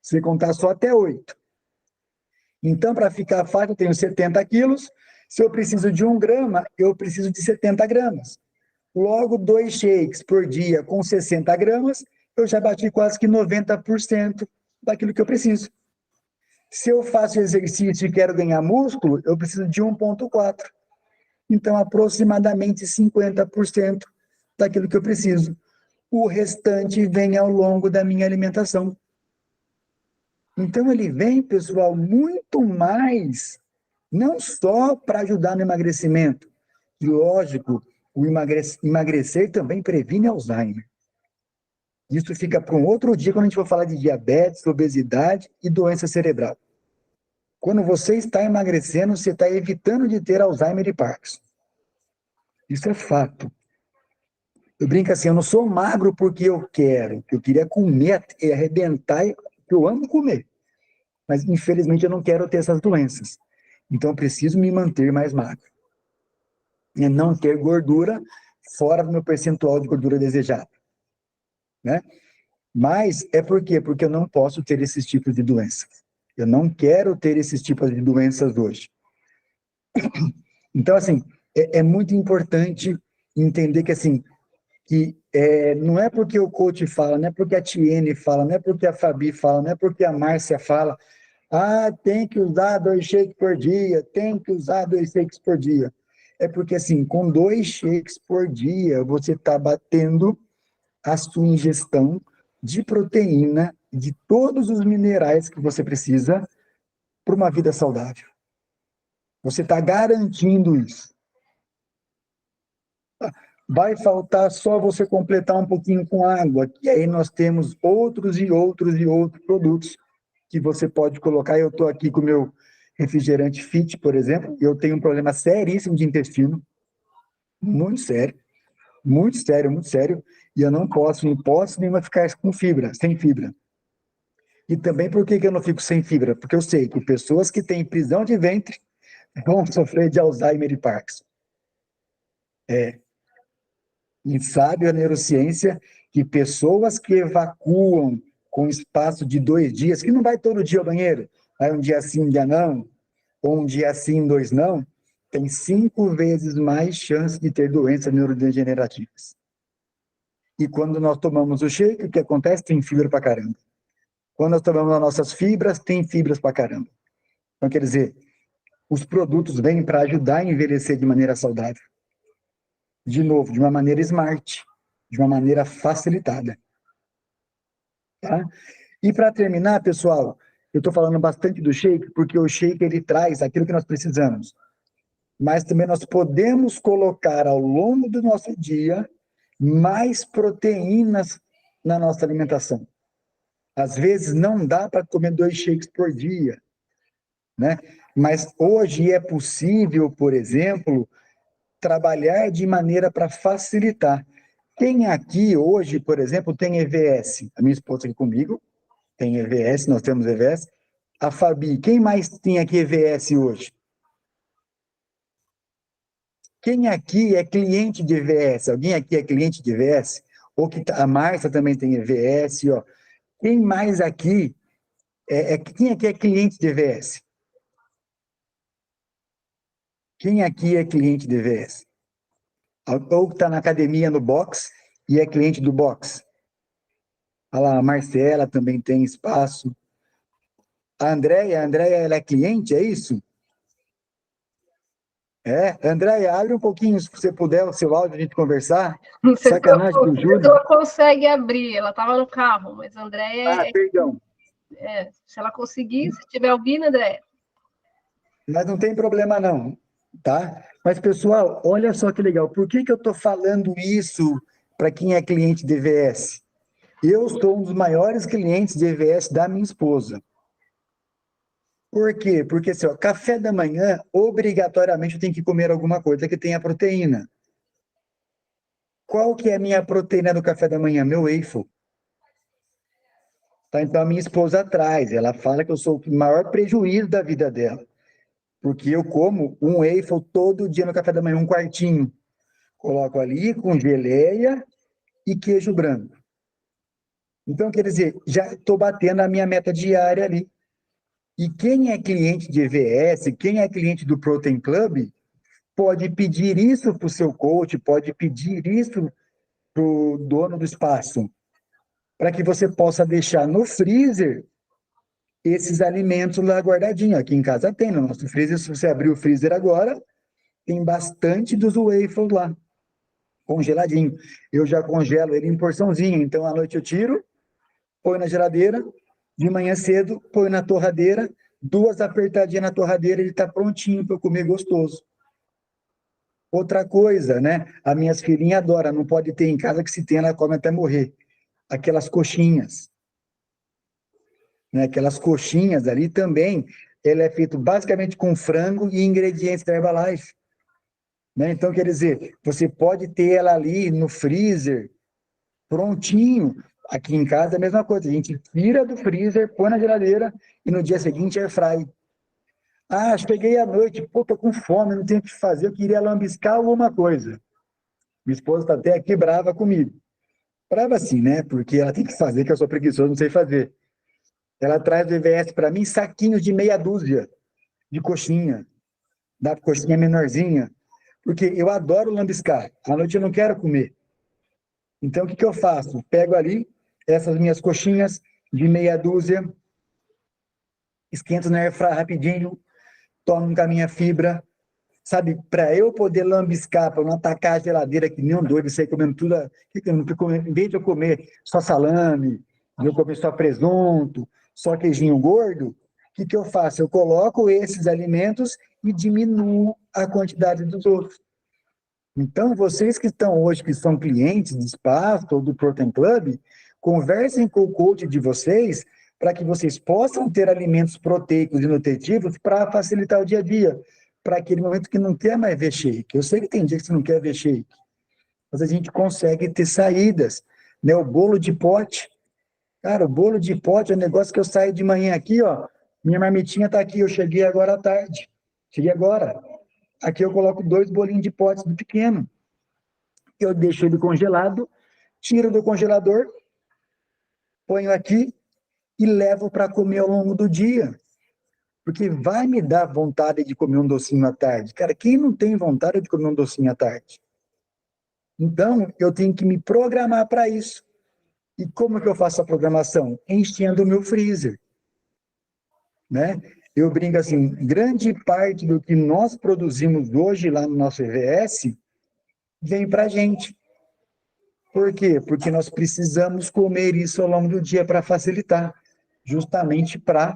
você contar só até 8. Então, para ficar fácil, eu tenho 70 quilos. Se eu preciso de 1 grama, eu preciso de 70 gramas. Logo, 2 shakes por dia com 60 gramas, eu já bati quase que 90% daquilo que eu preciso. Se eu faço exercício e quero ganhar músculo, eu preciso de 1,4. Então, aproximadamente 50% daquilo que eu preciso. O restante vem ao longo da minha alimentação. Então, ele vem, pessoal, muito mais, não só para ajudar no emagrecimento. E, lógico, o emagrecer também previne Alzheimer. Isso fica para um outro dia, quando a gente for falar de diabetes, obesidade e doença cerebral. Quando você está emagrecendo, você está evitando de ter Alzheimer e Parkinson. Isso é fato. Eu brinco assim, eu não sou magro porque eu quero. Eu queria comer, arrebentar, eu amo comer. Mas, infelizmente, eu não quero ter essas doenças. Então, eu preciso me manter mais magro. E não ter gordura fora do meu percentual de gordura desejada. Né? Mas é por quê? Porque eu não posso ter esses tipos de doenças. Eu não quero ter esses tipos de doenças hoje. Então, assim, é muito importante entender que, assim, não é porque o coach fala, não é porque a Tiene fala, não é porque a Fabi fala, não é porque a Márcia fala, tem que usar 2 shakes por dia, tem que usar 2 shakes por dia. É porque, assim, com 2 shakes por dia, você está batendo a sua ingestão de proteína, de todos os minerais que você precisa para uma vida saudável. Você está garantindo isso. Vai faltar só você completar um pouquinho com água, e aí nós temos outros e outros e outros produtos que você pode colocar. Eu estou aqui com o meu refrigerante Fit, por exemplo, eu tenho um problema seríssimo de intestino, muito sério, muito sério, muito sério, e eu não posso, em hipótese nenhuma, ficar com fibra, sem fibra. E também por que eu não fico sem fibra? Porque eu sei que pessoas que têm prisão de ventre vão sofrer de Alzheimer e Parkinson. E sabe a neurociência que pessoas que evacuam com espaço de 2 dias, que não vai todo dia ao banheiro, vai um dia sim, um dia não, ou um dia sim, 2 não, tem 5 vezes mais chance de ter doenças neurodegenerativas. E quando nós tomamos o shake, o que acontece? Tem fibra pra caramba. Quando nós tomamos as nossas fibras, tem fibras pra caramba. Então, quer dizer, os produtos vêm para ajudar a envelhecer de maneira saudável. De novo, de uma maneira smart, de uma maneira facilitada. Tá? E para terminar, pessoal, eu estou falando bastante do shake, porque o shake ele traz aquilo que nós precisamos. Mas também nós podemos colocar ao longo do nosso dia mais proteínas na nossa alimentação. Às vezes não dá para comer 2 shakes por dia, né? Mas hoje é possível, por exemplo, trabalhar de maneira para facilitar. Quem aqui hoje, por exemplo, tem EVS? A minha esposa aqui comigo tem EVS, nós temos EVS. A Fabi, quem mais tem aqui EVS hoje? Quem aqui é cliente de EVS? Alguém aqui é cliente de EVS? Ou que a Márcia também tem EVS, ó. Quem mais aqui quem aqui é cliente de EVS? Quem aqui é cliente de EVS? Ou que está na academia, no box, e é cliente do box? Olha lá, a Marcela também tem espaço. A Andréia, ela é cliente, é isso? Andréia, abre um pouquinho, se você puder, o seu áudio, a gente conversar. Sacanagem com o Júlio. Ela consegue abrir, ela estava no carro, mas a Andréia... perdão. se ela conseguir, se estiver ouvindo, Andréia. Mas não tem problema não, tá? Mas, pessoal, olha só que legal. Por que eu estou falando isso para quem é cliente de EVS? Eu sou um dos maiores clientes de EVS da minha esposa. Por quê? Porque, assim, ó, café da manhã, obrigatoriamente eu tenho que comer alguma coisa que tenha proteína. Qual que é a minha proteína do café da manhã? Meu waffle. Tá? Então, a minha esposa traz, ela fala que eu sou o maior prejuízo da vida dela. Porque eu como um waffle todo dia no café da manhã, um quartinho. Coloco ali com geleia e queijo branco. Então, quer dizer, já estou batendo a minha meta diária ali. E quem é cliente de EVS, quem é cliente do Protein Club, pode pedir isso para o seu coach, pode pedir isso para o dono do espaço, para que você possa deixar no freezer esses alimentos lá guardadinhos. Aqui em casa tem, no nosso freezer, se você abrir o freezer agora, tem bastante dos waffles lá, congeladinho. Eu já congelo ele em porçãozinha, então à noite eu tiro, põe na geladeira, de manhã cedo, põe na torradeira, 2 apertadinhas na torradeira, ele está prontinho para eu comer gostoso. Outra coisa, né? As minhas filhinhas adoram, não pode ter em casa que se tem, ela come até morrer. Aquelas coxinhas. Né? Aquelas coxinhas ali também, ela é feita basicamente com frango e ingredientes da Herbalife. Né? Então, quer dizer, você pode ter ela ali no freezer, prontinho. Aqui em casa é a mesma coisa, a gente tira do freezer, põe na geladeira e no dia seguinte air fry. Ah, cheguei à noite, pô, tô com fome, não tenho o que fazer, eu queria lambiscar alguma coisa. Minha esposa está até aqui brava comigo. Brava assim, né? Porque ela tem que fazer, que eu sou preguiçoso, não sei fazer. Ela traz do EVS para mim saquinhos de meia dúzia de coxinha, da coxinha menorzinha, porque eu adoro lambiscar. À noite eu não quero comer. Então, o que eu faço? Pego ali essas minhas coxinhas de meia dúzia, esquento na airfryer rapidinho, tomo com a minha fibra, sabe? Para eu poder lambiscar, para não atacar a geladeira que nem um doido, sair comendo tudo. Em vez de eu comer só salame, de eu comer só presunto, só queijinho gordo, o que eu faço? Eu coloco esses alimentos e diminuo a quantidade dos outros. Então, vocês que estão hoje, que são clientes do espaço ou do Protein Club, conversem com o coach de vocês para que vocês possam ter alimentos proteicos e nutritivos para facilitar o dia a dia, para aquele momento que não quer mais ver shake. Eu sei que tem dia que você não quer ver shake, mas a gente consegue ter saídas. Né? O bolo de pote, cara, o bolo de pote é um negócio que eu saio de manhã aqui, ó, minha marmitinha está aqui, eu cheguei agora à tarde, cheguei agora. Aqui eu coloco 2 bolinhos de potes do pequeno. Eu deixo ele congelado, tiro do congelador, ponho aqui e levo para comer ao longo do dia. Porque vai me dar vontade de comer um docinho à tarde. Cara, quem não tem vontade de comer um docinho à tarde? Então, eu tenho que me programar para isso. E como que eu faço a programação? Enchendo o meu freezer. Né? Eu brinco assim, grande parte do que nós produzimos hoje lá no nosso EVS vem para a gente. Por quê? Porque nós precisamos comer isso ao longo do dia para facilitar, justamente para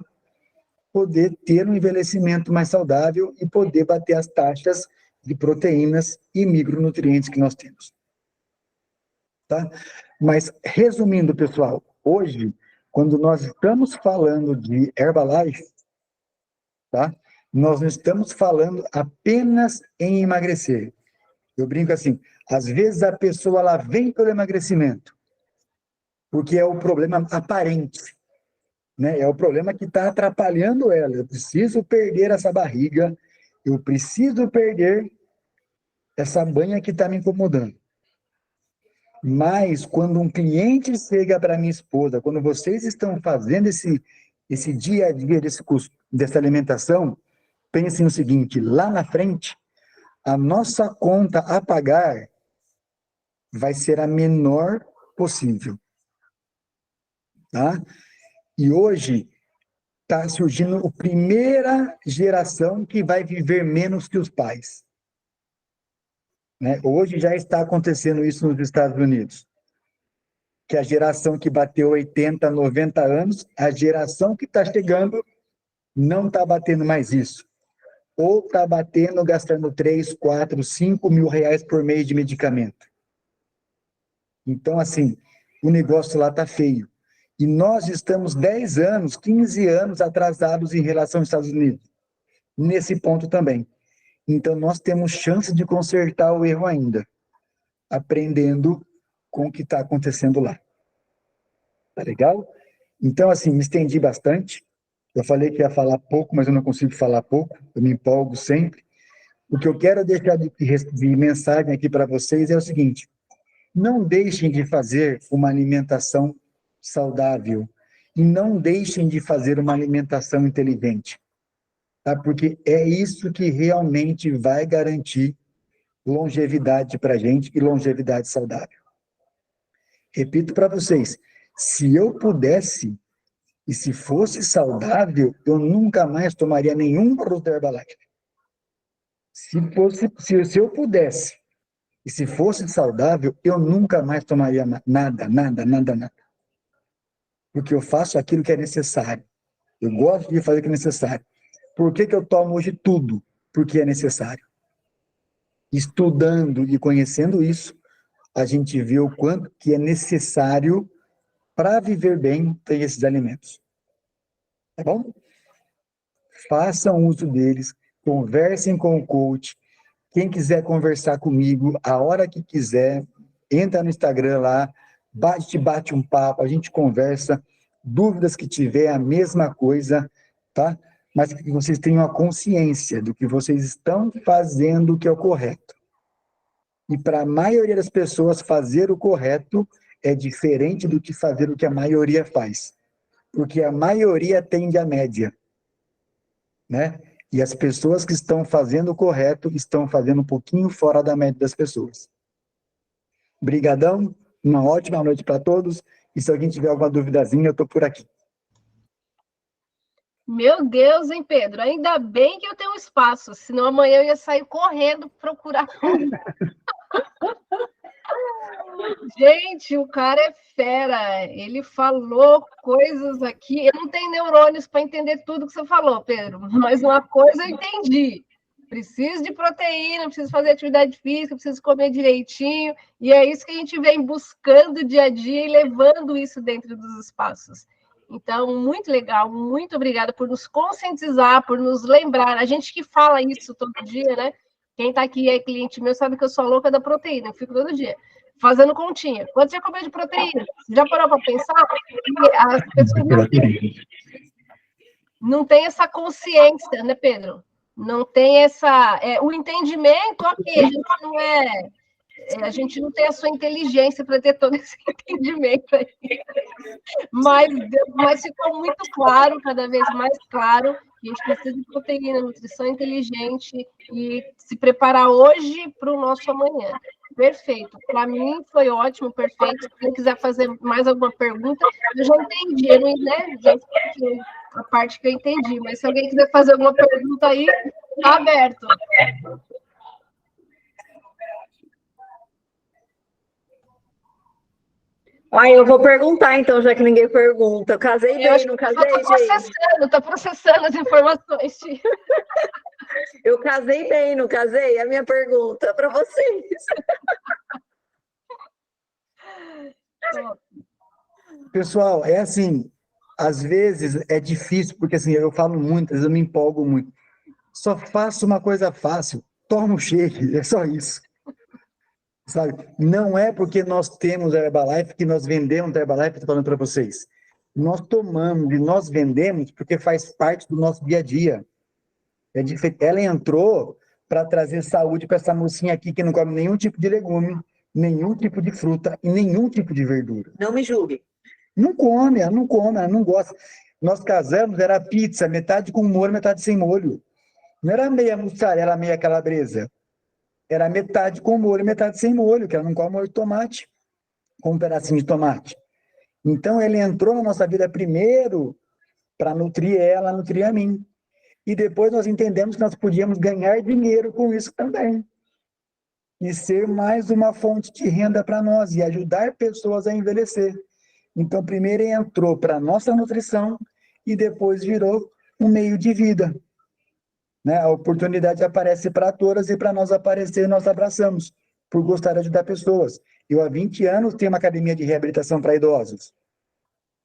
poder ter um envelhecimento mais saudável e poder bater as taxas de proteínas e micronutrientes que nós temos. Tá? Mas, resumindo, pessoal, hoje, quando nós estamos falando de Herbalife, tá? Nós não estamos falando apenas em emagrecer. Eu brinco assim, às vezes a pessoa ela vem pelo emagrecimento, porque é o problema aparente, né? É o problema que está atrapalhando ela. Eu preciso perder essa barriga, eu preciso perder essa banha que está me incomodando. Mas quando um cliente chega para minha esposa, quando vocês estão fazendo esse dia a dia dessa alimentação, pensem no seguinte, lá na frente, a nossa conta a pagar vai ser a menor possível. Tá? E hoje está surgindo a primeira geração que vai viver menos que os pais. Né? Hoje já está acontecendo isso nos Estados Unidos. Que a geração que bateu 80, 90 anos, a geração que está chegando não está batendo mais isso. ou está batendo, gastando 3, 4, 5 mil reais por mês de medicamento. Então, assim, o negócio lá está feio. E nós estamos 10 anos, 15 anos atrasados em relação aos Estados Unidos, nesse ponto também. Então, nós temos chance de consertar o erro ainda, aprendendo com o que está acontecendo lá. Tá legal? Então, assim, me estendi bastante. Eu falei que ia falar pouco, mas eu não consigo falar pouco. Eu me empolgo sempre. O que eu quero deixar de mensagem aqui para vocês é o seguinte: não deixem de fazer uma alimentação saudável e não deixem de fazer uma alimentação inteligente, tá? Porque é isso que realmente vai garantir longevidade para a gente e longevidade saudável. Repito para vocês, se eu pudesse e se fosse saudável, eu nunca mais tomaria nenhum produto da Herbalife. Se eu pudesse e se fosse saudável, eu nunca mais tomaria nada. Porque eu faço aquilo que é necessário. Eu gosto de fazer o que é necessário. Por que eu tomo hoje tudo? Porque é necessário. Estudando e conhecendo isso, a gente vê o quanto que é necessário para viver bem ter esses alimentos. Tá bom? Façam uso deles, conversem com o coach. Quem quiser conversar comigo, a hora que quiser, entra no Instagram lá, bate um papo, a gente conversa, dúvidas que tiver, a mesma coisa, tá? Mas que vocês tenham a consciência do que vocês estão fazendo que é o correto. E para a maioria das pessoas, fazer o correto é diferente do que fazer o que a maioria faz. Porque a maioria tende à média, né? E as pessoas que estão fazendo o correto estão fazendo um pouquinho fora da média das pessoas. Brigadão, uma ótima noite para todos. E se alguém tiver alguma duvidazinha, eu estou por aqui. Meu Deus, hein, Pedro? Ainda bem que eu tenho espaço, senão amanhã eu ia sair correndo procurar. Gente, o cara é fera. Ele falou coisas aqui. Eu não tenho neurônios para entender tudo que você falou, Pedro, mas uma coisa eu entendi. Preciso de proteína, preciso fazer atividade física, preciso comer direitinho. E é isso que a gente vem buscando dia a dia e levando isso dentro dos espaços. Então, muito legal, muito obrigada por nos conscientizar, por nos lembrar. A gente que fala isso todo dia, né? Quem está aqui é cliente meu, sabe que eu sou louca da proteína, eu fico todo dia fazendo continha. Quanto você comeu de proteína? Já parou para pensar? As pessoas não têm essa consciência, né, Pedro? Não tem essa... o entendimento, ok, a gente não tem a sua inteligência para ter todo esse entendimento aí. Mas ficou muito claro, cada vez mais claro, que a gente precisa de proteína, nutrição inteligente e se preparar hoje para o nosso amanhã. Perfeito. Para mim foi ótimo, perfeito. Se quem quiser fazer mais alguma pergunta, eu já entendi, né? Já expliquei a parte que eu entendi, mas se alguém quiser fazer alguma pergunta aí, está aberto. Eu vou perguntar, então, já que ninguém pergunta. Eu casei bem, não casei, gente? Estou processando as informações. Eu casei bem, não casei? A minha pergunta para vocês. Pessoal, é assim, às vezes é difícil, porque assim, eu falo muito, às vezes eu me empolgo muito. Só faço uma coisa fácil, toma um shake, é só isso. Sabe? Não é porque nós temos a Herbalife que nós vendemos a Herbalife, estou falando para vocês. Nós tomamos e nós vendemos porque faz parte do nosso dia a dia. É diferente. Ela entrou para trazer saúde para essa mocinha aqui que não come nenhum tipo de legume, nenhum tipo de fruta e nenhum tipo de verdura. Não me julgue. Não come, ela não gosta. Nós casamos, era pizza, metade com molho, metade sem molho. Não era meia mussarela, meia calabresa. Era metade com molho, metade sem molho, que ela não come molho de tomate, com um pedacinho de tomate. Então, ele entrou na nossa vida primeiro para nutrir ela, nutrir a mim. E depois nós entendemos que nós podíamos ganhar dinheiro com isso também. E ser mais uma fonte de renda para nós e ajudar pessoas a envelhecer. Então, primeiro entrou para a nossa nutrição e depois virou um meio de vida. né? A oportunidade aparece para todas e para nós aparecer, nós abraçamos, por gostar de ajudar pessoas. Eu, há 20 anos, tenho uma academia de reabilitação para idosos,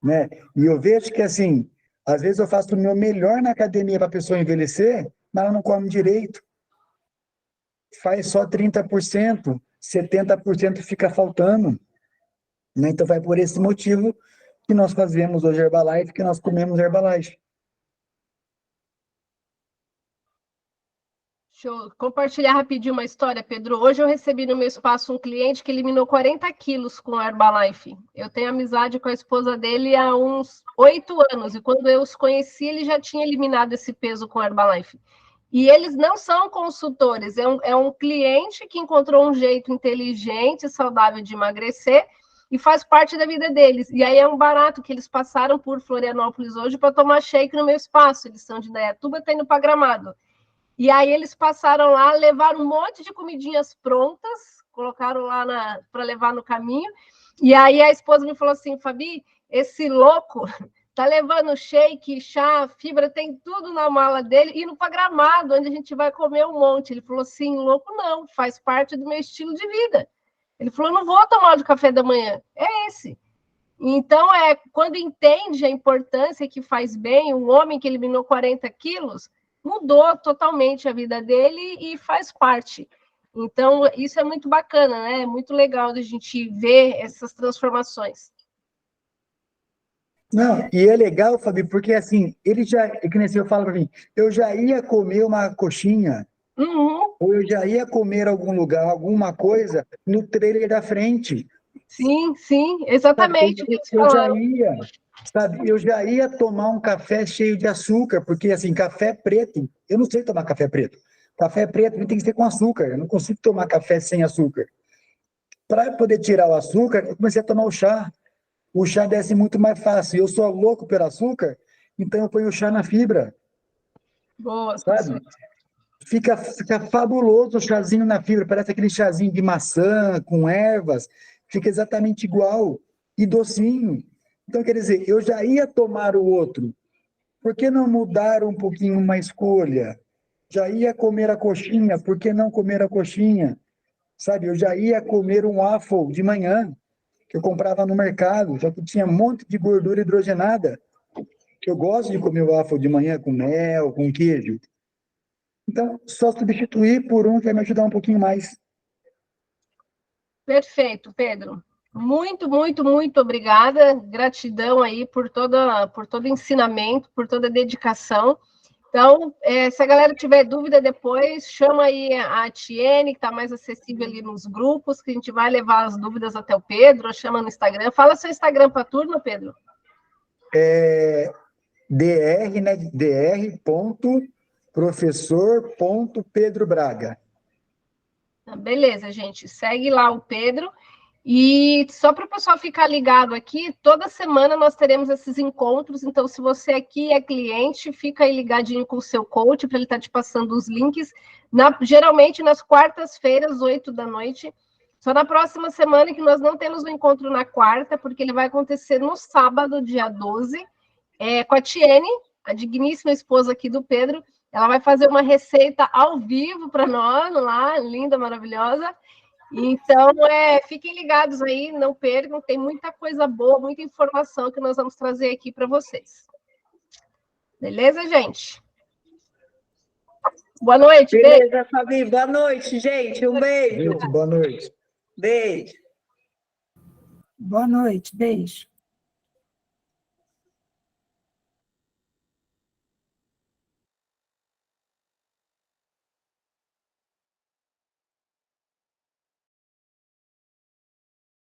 né? E eu vejo que, assim, às vezes eu faço o meu melhor na academia para a pessoa envelhecer, mas ela não come direito. Faz só 30%, 70% fica faltando, né? Então, vai por esse motivo que nós fazemos hoje Herbalife, que nós comemos Herbalife. Deixa eu compartilhar rapidinho uma história, Pedro. Hoje eu recebi no meu espaço um cliente que eliminou 40 quilos com a Herbalife. Eu tenho amizade com a esposa dele há uns 8 anos, e quando eu os conheci, ele já tinha eliminado esse peso com a Herbalife. E eles não são consultores, é um cliente que encontrou um jeito inteligente e saudável de emagrecer e faz parte da vida deles. E aí é um barato que eles passaram por Florianópolis hoje para tomar shake no meu espaço. Eles são de Indaiatuba, tá indo para Gramado. E aí eles passaram lá, levaram um monte de comidinhas prontas, colocaram lá para levar no caminho. E aí a esposa me falou assim, Fabi, esse louco tá levando shake, chá, fibra, tem tudo na mala dele, indo para Gramado, onde a gente vai comer um monte. Ele falou assim, louco não, faz parte do meu estilo de vida. Ele falou, não vou tomar de café da manhã, é esse. Então, quando entende a importância que faz bem, um homem que eliminou 40 quilos, mudou totalmente a vida dele e faz parte. Então, isso é muito bacana, né? É muito legal de a gente ver essas transformações. Não, e é legal, Fabi, porque assim, ele já, que nem assim, eu falo para mim, eu já ia comer uma coxinha, ou eu já ia comer algum lugar, alguma coisa, no trailer da frente. Sim, exatamente. Sabe, eu já ia, sabe, eu já ia tomar um café cheio de açúcar, porque assim, café preto, eu não sei tomar café preto. Café preto tem que ser com açúcar, eu não consigo tomar café sem açúcar. Para poder tirar o açúcar, eu comecei a tomar o chá. O chá desce muito mais fácil. Eu sou louco pelo açúcar, então eu ponho o chá na fibra. Boa, sabe? Fica fabuloso o chazinho na fibra, parece aquele chazinho de maçã com ervas, fica exatamente igual, e docinho. Então, quer dizer, eu já ia tomar o outro, por que não mudar um pouquinho uma escolha? Já ia comer a coxinha, por que não comer a coxinha? Sabe, eu já ia comer um waffle de manhã, que eu comprava no mercado, só que tinha um monte de gordura hidrogenada. Eu gosto de comer waffle de manhã com mel, com queijo. Então, só substituir por um que vai me ajudar um pouquinho mais. Perfeito, Pedro. Muito, muito, muito obrigada. Gratidão aí por todo o ensinamento, por toda a dedicação. Então, se a galera tiver dúvida depois, chama aí a Tiene, que está mais acessível ali nos grupos, que a gente vai levar as dúvidas até o Pedro, ou chama no Instagram. Fala seu Instagram para a turma, Pedro. DR, né? dr.professor.pedrobraga. Beleza, gente. Segue lá o Pedro. E só para o pessoal ficar ligado aqui, toda semana nós teremos esses encontros, então se você aqui é cliente, fica aí ligadinho com o seu coach, para ele estar te passando os links, geralmente nas quartas-feiras, 8 da noite. Só na próxima semana que nós não temos o encontro na quarta, porque ele vai acontecer no sábado, dia 12, com a Tiene, a digníssima esposa aqui do Pedro. Ela vai fazer uma receita ao vivo para nós, lá, linda, maravilhosa. Então, fiquem ligados aí, não percam, tem muita coisa boa, muita informação que nós vamos trazer aqui para vocês. Beleza, gente? Boa noite. Beleza, beijo. Fabi, boa noite, gente, um beijo. Gente, boa noite. Beijo. Boa noite, beijo.